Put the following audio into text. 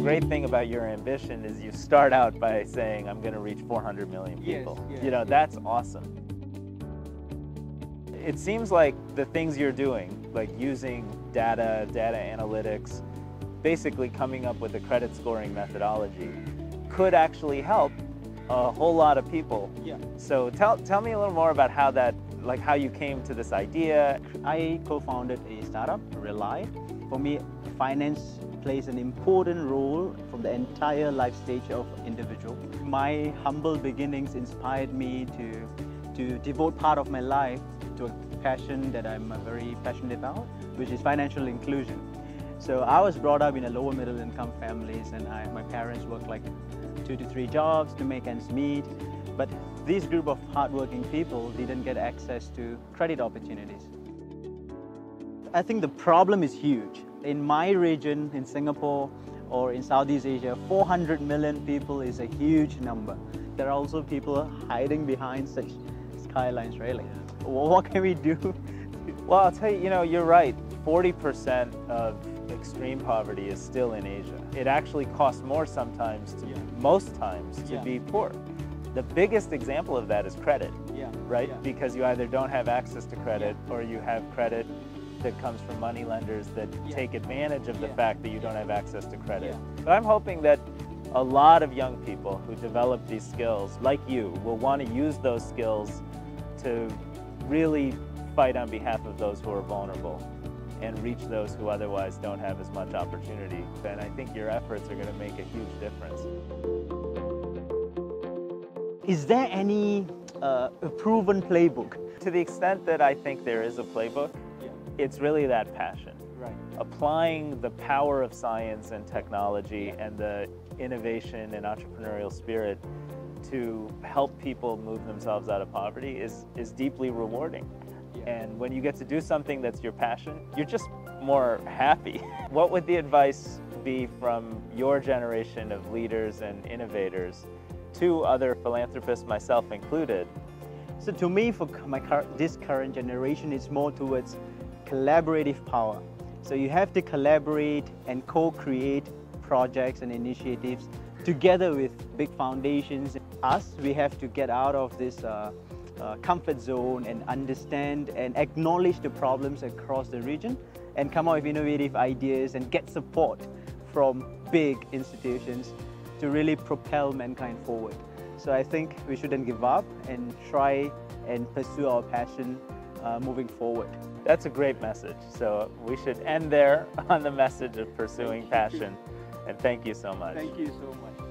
great thing about your ambition is you start out by saying, I'm going to reach 400 million people. Yes, you know, that's awesome. It seems like the things you're doing, like using data analytics, basically coming up with a credit scoring methodology, could actually help a whole lot of people. Yeah. So tell me a little more about how that, like how you came to this idea. I co-founded a startup, Rely. For me, finance plays an important role from the entire life stage of individual. My humble beginnings inspired me to devote part of my life to a passion that I'm very passionate about, which is financial inclusion. So I was brought up in a lower middle income families, and my parents worked like 2 to 3 jobs to make ends meet. But this group of hardworking people didn't get access to credit opportunities. I think the problem is huge. In my region, in Singapore or in Southeast Asia, 400 million people is a huge number. There are also people hiding behind such skylines, right? Like, what can we do? Well, I'll tell you, you know, you're right. 40% of extreme poverty is still in Asia. It actually costs more sometimes, most times, to be poor. The biggest example of that is credit, right? Because you either don't have access to credit or you have credit that comes from money lenders that take advantage of the fact that you don't have access to credit. But I'm hoping that a lot of young people who develop these skills, like you, will want to use those skills to really fight on behalf of those who are vulnerable and reach those who otherwise don't have as much opportunity. And I think your efforts are going to make a huge difference. Is there any proven playbook? To the extent that I think there is a playbook, it's really that passion. Right. Applying the power of science and technology and the innovation and entrepreneurial spirit to help people move themselves out of poverty is deeply rewarding. And when you get to do something that's your passion, you're just more happy. What would the advice be from your generation of leaders and innovators to other philanthropists, myself included? So to me, for this current generation, it's more towards collaborative power. So you have to collaborate and co-create projects and initiatives together with big foundations. Us, we have to get out of this comfort zone and understand and acknowledge the problems across the region and come up with innovative ideas and get support from big institutions to really propel mankind forward. So I think we shouldn't give up and try and pursue our passion moving forward. That's a great message. So we should end there on the message of pursuing passion. And thank you so much. Thank you so much.